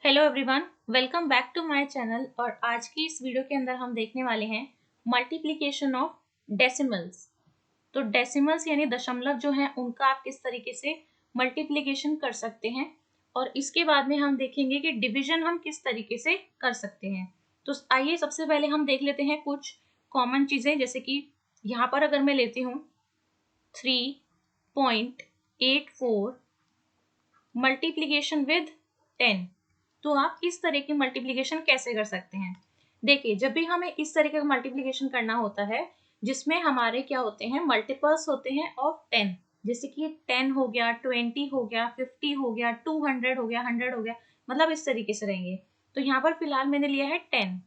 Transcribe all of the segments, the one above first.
Hello everyone, welcome back to my channel. और आज की इस वीडियो के अंदर हम देखने वाले हैं मल्टीप्लिकेशन ऑफ डेसिमल्स। तो डेसिमल्स यानी दशमलव जो हैं उनका आप किस तरीके से मल्टीप्लिकेशन कर सकते हैं, और इसके बाद में हम देखेंगे कि डिवीजन हम किस तरीके से कर सकते हैं। तो आइए सबसे पहले हम देख लेते हैं कुछ कॉमन चीज़ें, जैसे कि यहाँ पर अगर मैं लेती हूँ 3.84 मल्टीप्लिकेशन विद 10, तो आप इस तरह की मल्टीप्लिकेशन कैसे कर सकते हैं। देखिए, जब भी हमें इस तरह का मल्टीप्लिकेशन करना होता है जिसमें हमारे क्या होते हैं, मल्टीपल्स होते हैं ऑफ 10, जैसे कि 10 हो गया, 20 हो गया, 50 हो गया, 200 हो गया, 100 हो गया, मतलब इस तरीके से रहेंगे। तो यहाँ पर फिलहाल मैंने लिया है 10।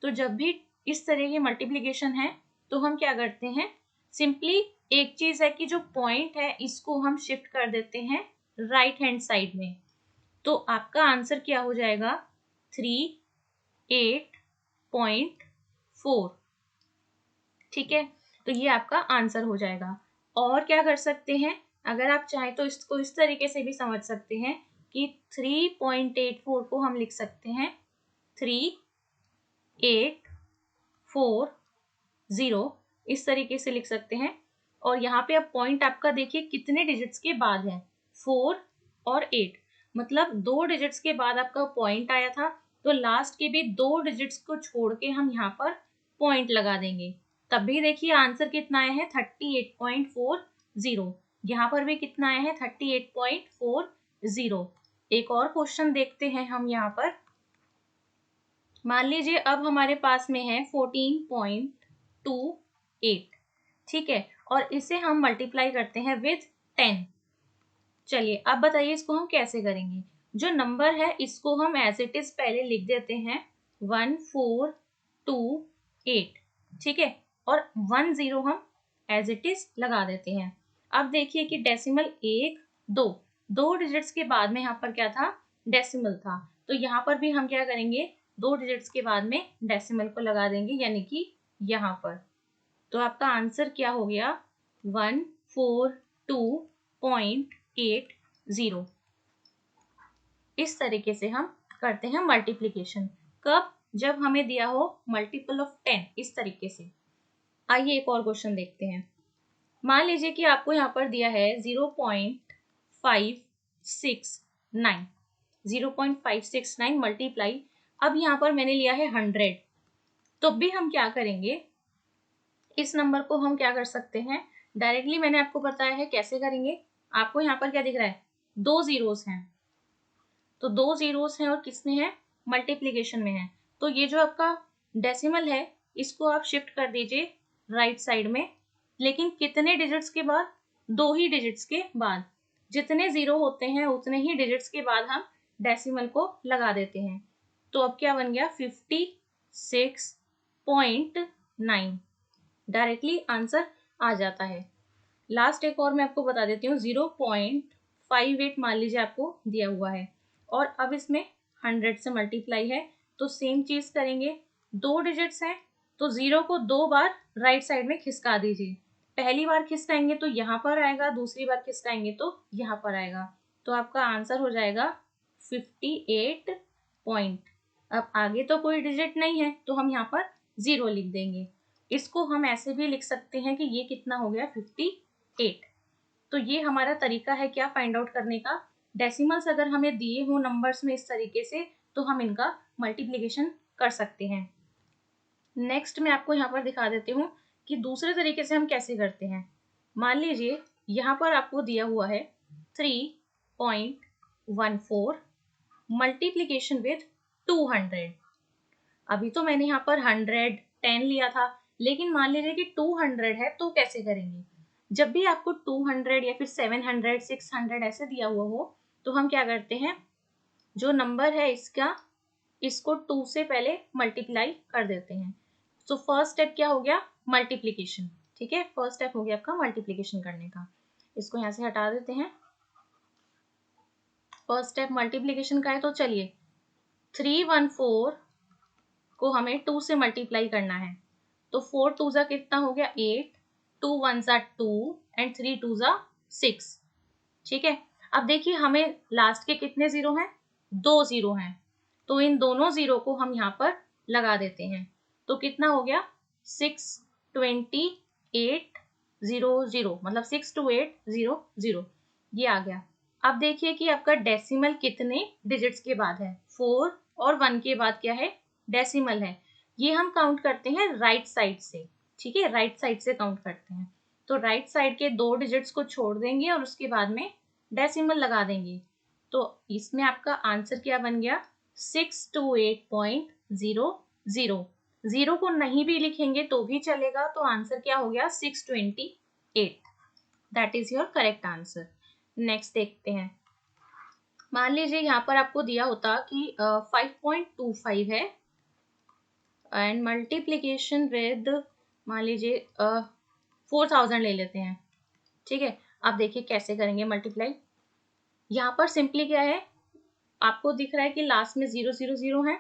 तो जब भी इस तरह की मल्टीप्लिकेशन है तो हम क्या करते हैं, सिंपली एक चीज है कि जो पॉइंट है इसको हम शिफ्ट कर देते हैं राइट हैंड साइड में। तो आपका आंसर क्या हो जाएगा, 38.4। ठीक है, तो ये आपका आंसर हो जाएगा। और क्या कर सकते हैं, अगर आप चाहें तो इसको इस तरीके से भी समझ सकते हैं कि 3.84 को हम लिख सकते हैं 3840, इस तरीके से लिख सकते हैं। और यहाँ पे अब पॉइंट आपका देखिए कितने डिजिट्स के बाद है, 4 और 8, मतलब 2 डिजिट्स के बाद आपका पॉइंट आया था। तो लास्ट के भी 2 डिजिट्स को छोड़ के हम यहाँ पर पॉइंट लगा देंगे, तब भी देखिए आंसर कितना आया है, 38.40। यहाँ पर भी कितना आया है, 38.40। एक और क्वेश्चन देखते हैं हम यहाँ पर। मान लीजिए अब हमारे पास में है 14.28, ठीक है, और इसे हम मल्टीप्लाई करते हैं विद 10। चलिए अब बताइए इसको हम कैसे करेंगे। जो नंबर है इसको हम एज इट इज पहले लिख देते हैं 1428, ठीक है, और 10 हम एज इट इज लगा देते हैं। अब देखिए कि डेसिमल 1 2 दो डिजिट्स के बाद में यहाँ पर क्या था, डेसिमल था। तो यहाँ पर भी हम क्या करेंगे, 2 डिजिट्स के बाद में डेसिमल को लगा देंगे, यानी कि यहाँ पर। तो आपका आंसर क्या हो गया, 142.80। इस तरीके से हम करते हैं मल्टीप्लिकेशन। कब, जब हमें दिया हो मल्टीपल ऑफ 10, इस तरीके से। आइए एक और क्वेश्चन देखते हैं। मान लीजिए कि आपको यहाँ पर दिया है 0.569, 0.569 मल्टीप्लाई, अब यहाँ पर मैंने लिया है 100। तो भी हम क्या करेंगे, इस नंबर को हम क्या कर सकते हैं, डायरेक्टली मैंने आपको बताया है कैसे करेंगे। आपको यहाँ पर क्या दिख रहा है, 2 जीरोस हैं, तो 2 जीरोस हैं और किसमें है, मल्टीप्लिकेशन में है। तो ये जो आपका डेसिमल है इसको आप शिफ्ट कर दीजिए राइट साइड में, लेकिन कितने डिजिट्स के बाद, 2 ही डिजिट्स के बाद। जितने जीरो होते हैं उतने ही डिजिट्स के बाद हम डेसिमल को लगा देते हैं। तो अब क्या बन गया, 56.9, डायरेक्टली आंसर आ जाता है। लास्ट एक और मैं आपको बता देती हूँ, 0.58 मान लीजिए आपको दिया हुआ है, और अब इसमें 100 से मल्टीप्लाई है। तो सेम चीज करेंगे, 2 डिजिट्स हैं तो 0 को 2 बार राइट साइड में खिसका दीजिए। पहली बार खिसकाएंगे तो यहाँ पर आएगा, दूसरी बार खिसकाएंगे तो यहाँ पर आएगा। तो आपका आंसर हो जाएगा 58 पॉइंट। अब आगे तो कोई डिजिट नहीं है तो हम यहाँ पर 0 लिख देंगे। इसको हम ऐसे भी लिख सकते हैं कि ये कितना हो गया, 58। तो ये हमारा तरीका है क्या, फाइंड आउट करने का। डेसिमल्स अगर हमें दिए हो नंबर्स में इस तरीके से तो हम इनका मल्टीप्लिकेशन कर सकते हैं। नेक्स्ट मैं आपको यहाँ पर दिखा देती हूँ कि दूसरे तरीके से हम कैसे करते हैं। मान लीजिए यहाँ पर आपको दिया हुआ है 3.14 मल्टीप्लिकेशन विद 200। अभी तो मैंने यहाँ पर 110 लिया था, लेकिन मान लीजिए कि 200 है तो कैसे करेंगे। जब भी आपको 200 या फिर 700 600 ऐसे दिया हुआ हो तो हम क्या करते हैं, जो नंबर है इसका, इसको 2 से पहले मल्टीप्लाई कर देते हैं। तो फर्स्ट स्टेप क्या हो गया, मल्टीप्लिकेशन। ठीक है, फर्स्ट स्टेप हो गया आपका मल्टीप्लिकेशन करने का। इसको यहाँ से हटा देते हैं। फर्स्ट स्टेप मल्टीप्लिकेशन का है, तो चलिए 314 को हमें 2 से मल्टीप्लाई करना है। तो 4 2 जा कितना हो गया, 8, 2 1 जा 2 एंड 3 2 जा 6। ठीक है, अब देखिए हमें लास्ट के कितने जीरो हैं, 2 जीरो हैं। तो इन दोनों जीरो को हम यहाँ पर लगा देते हैं। तो कितना हो गया 62800, मतलब 62800 ये आ गया। अब देखिए कि आपका डेसिमल कितने डिजिट्स के बाद है, 4 और 1 के बाद क्या है, डेसिमल है। ये हम काउंट करते हैं राइट साइड से, ठीक है, राइट साइड से काउंट करते हैं। तो राइट साइड के 2 डिजिट्स को छोड़ देंगे और उसके बाद में डेसिमल लगा देंगे। तो इसमें आपका आंसर क्या बन गया 628.00। जीरो को नहीं भी लिखेंगे तो भी चलेगा, तो आंसर क्या हो गया 628। That is your correct answer. Next देखते हैं। मान लीजिए यहाँ पर आपको दिया होता कि 5.25 है एंड मल्टीप्लीकेशन विद, मान लीजिए 4000 ले लेते हैं, ठीक है। आप देखिए कैसे करेंगे मल्टीप्लाई। यहाँ पर सिंपली क्या है, आपको दिख रहा है कि लास्ट में 000 है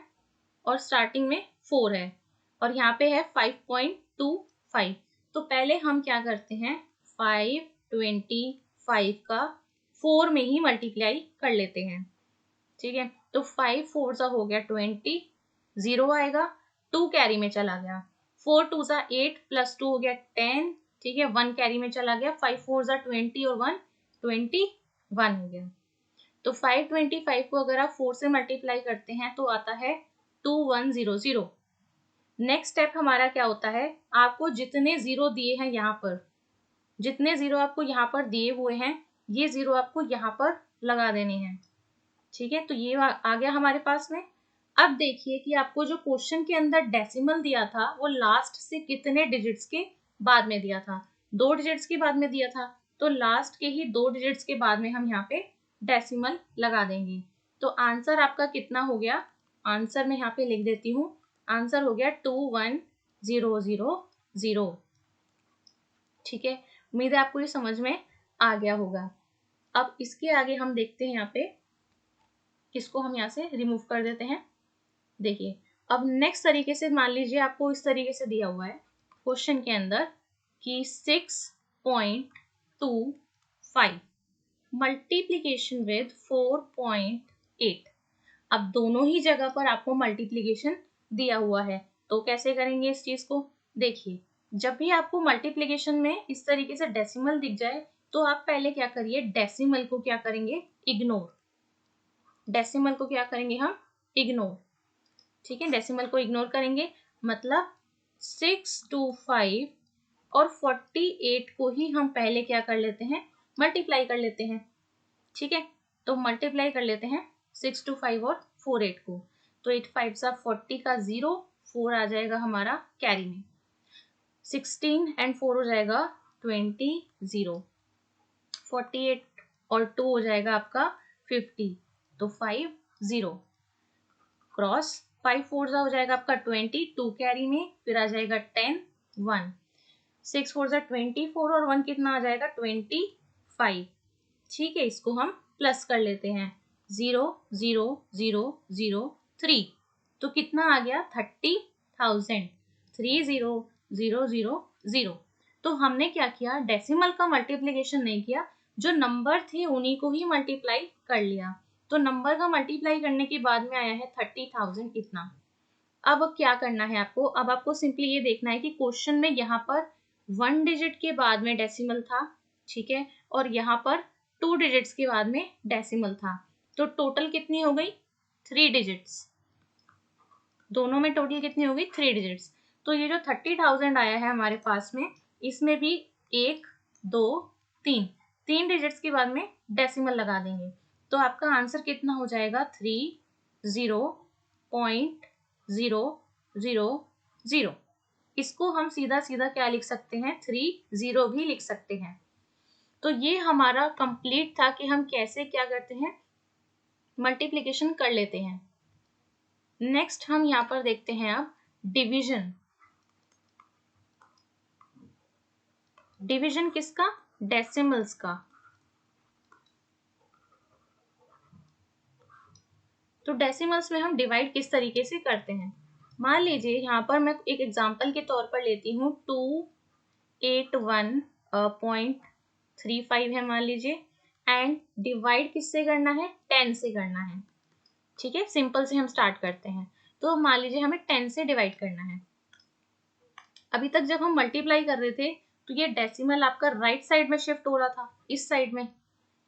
और स्टार्टिंग में 4 है और यहाँ पे है 5.25। तो पहले हम क्या करते हैं 525 का 4 में ही मल्टीप्लाई कर लेते हैं, ठीक है। तो 5 4 सा हो गया 20, 0 आएगा, 2 कैरी में चला गया, 4 2 सा 8 प्लस 2 हो गया 10, ठीक है, 1 कैरी में चला गया, 5 4 सा 20 और 1 21 हो गया। तो 525 को अगर आप 4 से मल्टीप्लाई करते हैं तो आता है 2100। नेक्स्ट स्टेप हमारा क्या होता है, आपको जितने जीरो दिए हैं यहाँ पर, जितने जीरो आपको यहाँ पर दिए हुए हैं, ये जीरो आपको यहाँ पर लगा देने हैं, ठीक है। तो ये आ गया हमारे पास में। अब देखिए कि आपको जो क्वेश्चन के अंदर डेसिमल दिया था वो लास्ट से कितने डिजिट्स के बाद में दिया था, 2 डिजिट्स के बाद में दिया था। तो लास्ट के ही 2 डिजिट्स के बाद में हम यहाँ पे डेसिमल लगा देंगे। तो आंसर आपका कितना हो गया, आंसर मैं यहाँ पे लिख देती हूँ, आंसर हो गया 21000, ठीक है। उम्मीद है आपको ये समझ में आ गया होगा। अब इसके आगे हम देखते हैं, यहाँ पे इसको हम यहाँ से रिमूव कर देते हैं। देखिए अब नेक्स्ट तरीके से, मान लीजिए आपको इस तरीके से दिया हुआ है क्वेश्चन के अंदर कि 6.25 मल्टीप्लीकेशन विद 4.8। अब दोनों ही जगह पर आपको मल्टीप्लीकेशन दिया हुआ है, तो कैसे करेंगे इस चीज को। देखिए जब भी आपको मल्टीप्लीकेशन में इस तरीके से डेसिमल दिख जाए तो आप पहले क्या करिए, डेसिमल को क्या करेंगे, इग्नोर। डेसिमल को क्या करेंगे हम, इग्नोर, ठीक है। डेसिमल को इग्नोर करेंगे, मतलब 625 और 48 को ही हम पहले क्या कर लेते हैं, मल्टीप्लाई कर लेते हैं, ठीक है। तो मल्टीप्लाई कर लेते हैं 625 और 48 को। तो 8 5 सा 40 का 0, 4 आ जाएगा हमारा कैरी में, 16 एंड 4 हो जाएगा 20, 0, 48 और 2 हो जाएगा आपका 50, तो 5 0 क्रॉस, 5 4 सा हो जाएगा आपका 20, 2 कैरी में, फिर आ जाएगा 10, 1, 6 4 सा 24 और 1 कितना आ जाएगा 25, ठीक है। इसको हम प्लस कर लेते हैं, 0 0 0 0 3, तो कितना आ गया 30,000, 30,000। तो हमने क्या किया, डेसिमल का मल्टीप्लीकेशन नहीं किया, जो नंबर थे उन्हीं को ही मल्टीप्लाई कर लिया। तो नंबर का मल्टीप्लाई करने के बाद में आया है 30,000 इतना। अब क्या करना है आपको, अब आपको सिंपली ये देखना है कि क्वेश्चन में यहाँ पर 1 डिजिट के बाद में डेसिमल था, ठीक है, और यहाँ पर 2 डिजिट्स के बाद में डेसिमल था। तो टोटल कितनी हो गई, 3 डिजिट्स, दोनों में टोटल कितनी हो गई 3 डिजिट्स। तो ये जो 30,000 आया है हमारे पास में, इसमें भी 1 2 3 डिजिट्स के बाद में डेसिमल लगा देंगे। तो आपका आंसर कितना हो जाएगा 30.000। इसको हम सीधा सीधा क्या लिख सकते हैं, 30 भी लिख सकते हैं। तो ये हमारा कंप्लीट था कि हम कैसे क्या करते हैं, मल्टीप्लिकेशन कर लेते हैं। नेक्स्ट हम यहाँ पर देखते हैं अब डिवीजन। डिवीजन किसका, डेसिमल्स का। तो डेसिमल्स में हम डिवाइड किस तरीके से करते हैं, मान लीजिए यहाँ पर मैं एक एग्जांपल के तौर पर लेती हूँ 281.35 है मान लीजिए, एंड डिवाइड किससे करना है, 10 से करना है। ठीक है, सिंपल से हम स्टार्ट करते हैं। तो मान लीजिए हमें 10 से डिवाइड करना है। अभी तक जब हम मल्टीप्लाई कर रहे थे तो ये डेसिमल आपका राइट साइड में शिफ्ट हो रहा था, इस साइड में,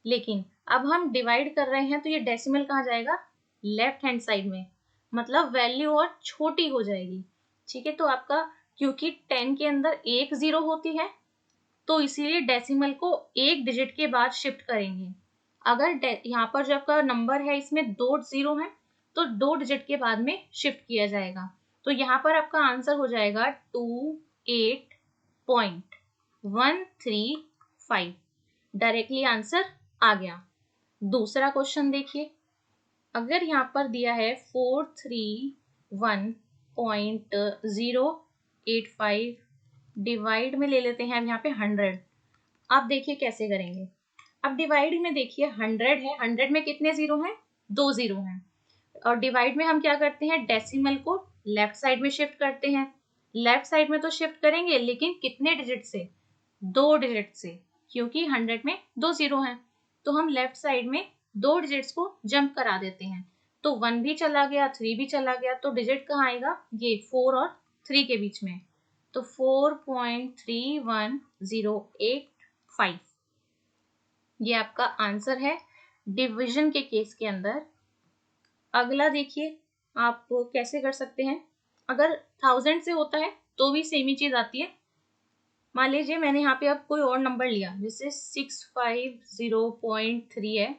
लेकिन अब हम डिवाइड कर रहे हैं तो ये डेसिमल कहाँ जाएगा, लेफ्ट हैंड साइड में, मतलब वैल्यू और छोटी हो जाएगी। ठीक है, तो आपका क्योंकि 10 के अंदर एक जीरो होती है तो इसीलिए डेसिमल को एक डिजिट के बाद शिफ्ट करेंगे। अगर यहाँ पर जो आपका नंबर है इसमें 2 जीरो है तो 2 डिजिट के बाद में शिफ्ट किया जाएगा। तो यहाँ पर आपका आंसर हो जाएगा 28.135। डायरेक्टली आंसर आ गया। दूसरा क्वेश्चन देखिए, अगर यहाँ पर दिया है 431.085, डिवाइड में ले लेते हैं हम यहाँ पे 100। आप देखिए कैसे करेंगे। अब डिवाइड में देखिए 100 है, 100 में कितने जीरो हैं, 2 जीरो हैं। और डिवाइड में हम क्या करते हैं, डेसिमल को लेफ्ट साइड में शिफ्ट करते हैं। लेफ्ट साइड में तो शिफ्ट करेंगे लेकिन कितने डिजिट से, 2 डिजिट से, क्योंकि 100 में 2 जीरो हैं। तो हम लेफ्ट साइड में 2 डिजिट्स को जंप करा देते हैं। तो 1 भी चला गया, 3 भी चला गया, तो डिजिट कहाँ आएगा, ये 4 और 3 के बीच में। तो 4.31085 ये आपका आंसर है डिवीजन के केस के अंदर। अगला देखिए आप कैसे कर सकते हैं। अगर 1000 से होता है तो भी सेम ही चीज आती है। मान लीजिए मैंने यहाँ पे अब कोई और नंबर लिया, जैसे 650.3 है,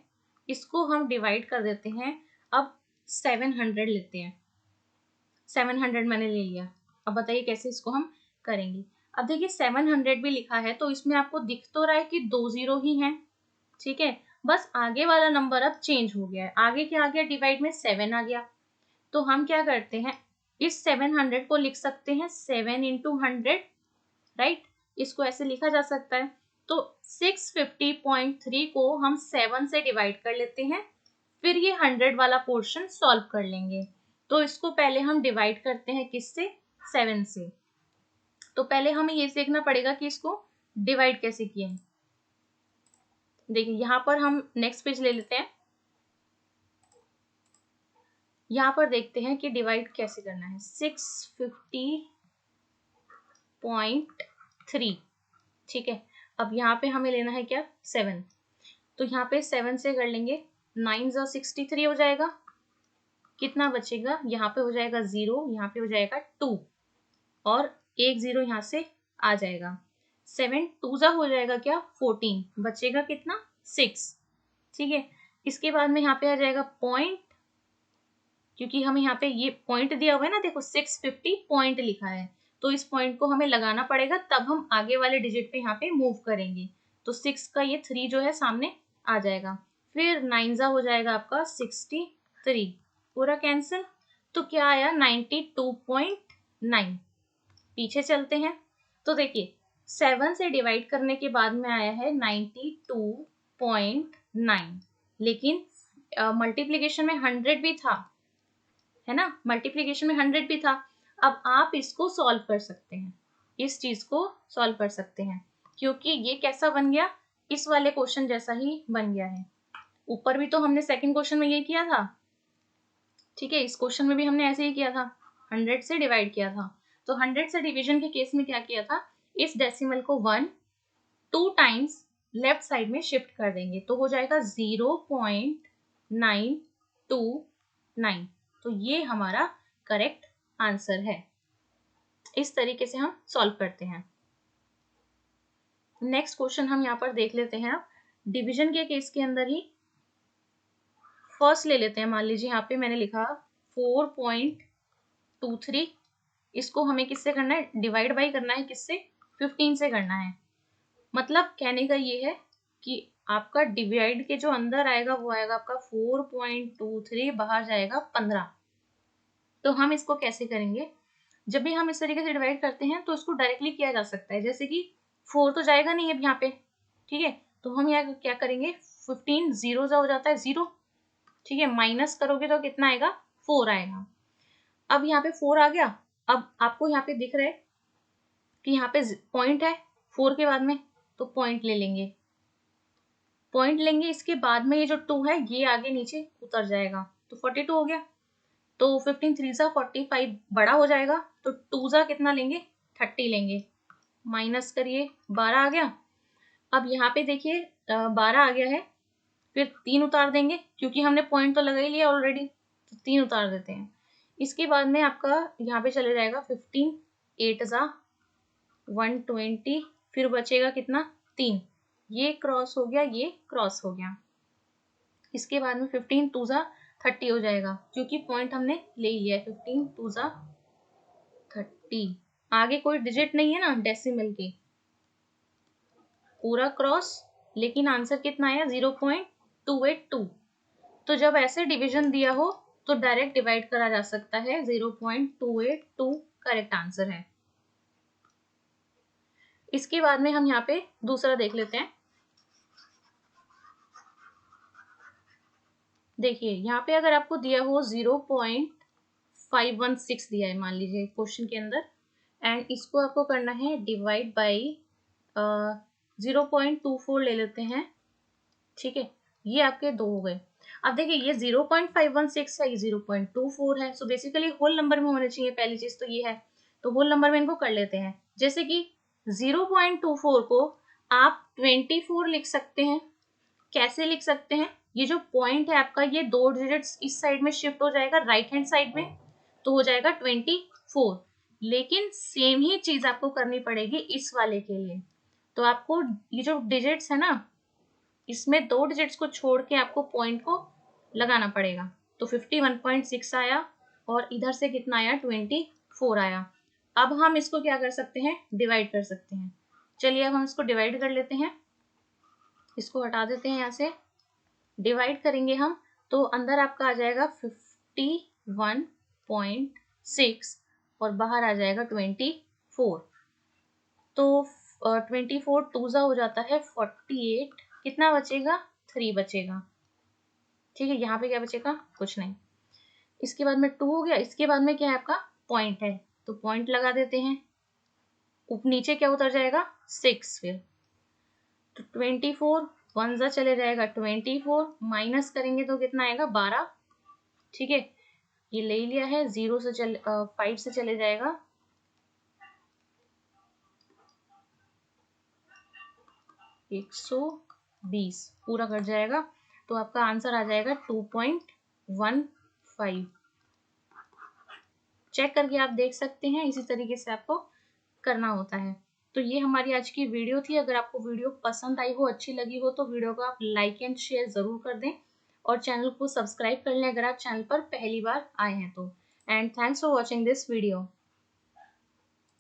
इसको हम डिवाइड कर देते हैं। अब 700 लेते हैं, 700 मैंने ले लिया। अब बताइए कैसे इसको हम करेंगे। अब देखिए 700 भी लिखा है तो इसमें आपको दिख तो रहा है कि 2 जीरो ही हैं, ठीक है, बस आगे वाला नंबर अब चेंज हो गया है। आगे क्या आ गया, डिवाइड में 7 आ गया। तो हम क्या करते हैं, इस 700 को लिख सकते हैं 7 इंटू 100, राइट, इसको ऐसे लिखा जा सकता है। तो 650.3 को हम 7 से डिवाइड कर लेते हैं, फिर ये 100 वाला पोर्शन सॉल्व कर लेंगे। तो इसको पहले हम डिवाइड करते हैं किससे, 7 से। तो पहले हमें ये देखना पड़ेगा कि इसको डिवाइड कैसे किया है। देखिए यहाँ पर हम नेक्स्ट पेज ले लेते हैं, यहाँ पर देखते हैं कि डिवाइड कैसे करना है। 650.3, ठीक है। अब यहाँ पे हमें लेना है क्या, 7। तो यहाँ पे 7 से कर लेंगे, 9 × 63 हो जाएगा। कितना बचेगा, यहाँ पे हो जाएगा 0, यहाँ पे हो जाएगा 2 और एक 0 यहाँ से आ जाएगा। 7 2 जा हो जाएगा क्या, 14, बचेगा कितना, 6, ठीक है। इसके बाद में यहाँ पे आ जाएगा पॉइंट, क्योंकि हमें यहाँ पे ये पॉइंट दिया हुआ है ना, देखो 650 पॉइंट लिखा है, तो इस पॉइंट को हमें लगाना पड़ेगा, तब हम आगे वाले डिजिट पे यहाँ पे मूव करेंगे। तो 6 का ये 3 जो है सामने आ जाएगा, फिर 9 जा हो जाएगा आपका 63, पूरा कैंसिल। तो क्या आया, 92.9। पीछे चलते हैं तो देखिए 7 से डिवाइड करने के बाद में आया है 92.9, लेकिन मल्टीप्लीकेशन में 100 भी था, है ना, मल्टीप्लीकेशन में 100 भी था। अब आप इसको सॉल्व कर सकते हैं, इस चीज को सॉल्व कर सकते हैं, क्योंकि ये कैसा बन गया, इस वाले क्वेश्चन जैसा ही बन गया है। ऊपर भी तो हमने सेकंड क्वेश्चन में ये किया था, ठीक है, इस क्वेश्चन में भी हमने ऐसे ही किया था, 100 से डिवाइड किया था। तो 100 से डिवीजन के केस में क्या किया था, इस डेसिमल को 1 2 टाइम्स लेफ्ट साइड में शिफ्ट कर देंगे, तो हो जाएगा 0.929। तो ये हमारा करेक्ट आंसर है। इस तरीके से हम सॉल्व करते हैं। नेक्स्ट क्वेश्चन हम यहाँ पर देख लेते हैं। डिवीजन के केस के अंदर ही फर्स्ट ले लेते हैं। मान लीजिए यहाँ पे मैंने लिखा 4.23, इसको हमें किससे करना है, डिवाइड बाई करना है, किससे, 15 से करना है। मतलब कहने का ये है कि आपका डिवाइड के जो अंदर आएगा वो आएगा आपका 4.23, बाहर जाएगा 15। तो हम इसको कैसे करेंगे, जब भी हम इस तरीके से डिवाइड करते हैं तो इसको डायरेक्टली किया जा सकता है, जैसे कि 4 तो जाएगा नहीं अब यहाँ पे, ठीक है, तो हम यहाँ क्या करेंगे, 15 0 जा हो जाता है 0, ठीक है, माइनस करोगे तो कितना आएगा, 4 आएगा। अब यहाँ पे 4 आ गया। अब आपको यहाँ पे दिख रहा है कि यहाँ पे पॉइंट है 4 के बाद में, तो पॉइंट ले लेंगे, इसके बाद में ये जो 2 है ये आगे नीचे उतर जाएगा, तो 42 हो गया। तो 15 3 सा 45 बड़ा हो जाएगा, तो 2 सा कितना लेंगे, 30 लेंगे। माइनस करिए, 12 आ गया। अब यहाँ पे देखिए 12 आ गया है, फिर 3 उतार देंगे क्योंकि हमने पॉइंट तो लगा ही लिया ऑलरेडी, तो 3 उतार देते हैं। इसके बाद में आपका यहाँ पे चले जाएगा 15 8 सा 120, फिर बचेगा कितना, 3। ये क्रॉस हो गया, ये क्रॉस हो गया। इसके बाद में 15 2 सा 30 हो जाएगा क्योंकि पॉइंट हमने ले लिया है। 15 2 सा 30, आगे कोई डिजिट नहीं है ना डेसिमल के, पूरा क्रॉस, लेकिन आंसर कितना आया 0.282। तो जब ऐसे डिवीजन दिया हो तो डायरेक्ट डिवाइड करा जा सकता है, 0.282 करेक्ट आंसर है। इसके बाद में हम यहाँ पे दूसरा देख लेते हैं। देखिए यहाँ पे अगर आपको दिया हो 0.516 दिया है मान लीजिए क्वेश्चन के अंदर, एंड इसको आपको करना है डिवाइड बाई 0.24 ले लेते हैं, ठीक है। ये आपके 2 हो गए। अब देखिए ये 0.516 है, ये 0.24 है, सो बेसिकली होल नंबर में होने चाहिए, पहली चीज तो ये है। तो होल नंबर में इनको कर लेते हैं। जैसे कि 0.24 को आप 24 लिख सकते हैं। कैसे लिख सकते हैं, ये जो पॉइंट है आपका, ये 2 डिजिट्स इस साइड में शिफ्ट हो जाएगा राइट हैंड साइड में, तो हो जाएगा 24। लेकिन सेम ही चीज आपको करनी पड़ेगी इस वाले के लिए। तो आपको ये जो डिजिट्स है ना, इसमें 2 डिजिट्स को छोड़ के आपको पॉइंट को लगाना पड़ेगा। तो 51.6 आया और इधर से कितना आया, 24 आया। अब हम इसको क्या कर सकते हैं, डिवाइड कर सकते हैं। चलिए अब हम इसको डिवाइड कर लेते हैं। इसको हटा देते हैं यहाँ से, डिवाइड करेंगे हम, तो अंदर आपका आ जाएगा 51.6 और बाहर आ जाएगा 24। तो 24 2 सा हो जाता है 48, कितना बचेगा, 3 बचेगा, ठीक है। यहाँ पे क्या बचेगा, कुछ नहीं। इसके बाद में 2 हो गया। इसके बाद में क्या है आपका, पॉइंट है, तो पॉइंट लगा देते हैं। नीचे क्या उतर जाएगा, 6। फिर तो 24 1 सा चले जाएगा 24, माइनस करेंगे तो कितना आएगा, 12, ठीक है। ये ले लिया है, 0 से 5 से चले जाएगा 120, पूरा कट जाएगा। तो आपका आंसर आ जाएगा 2.15। चेक करके आप देख सकते हैं, इसी तरीके से आपको करना होता है। तो ये हमारी आज की वीडियो थी। अगर आपको वीडियो पसंद आई हो, अच्छी लगी हो, तो वीडियो को आप लाइक एंड शेयर जरूर कर दें और चैनल को सब्सक्राइब कर लें अगर आप चैनल पर पहली बार आए हैं तो। And thanks for watching this video.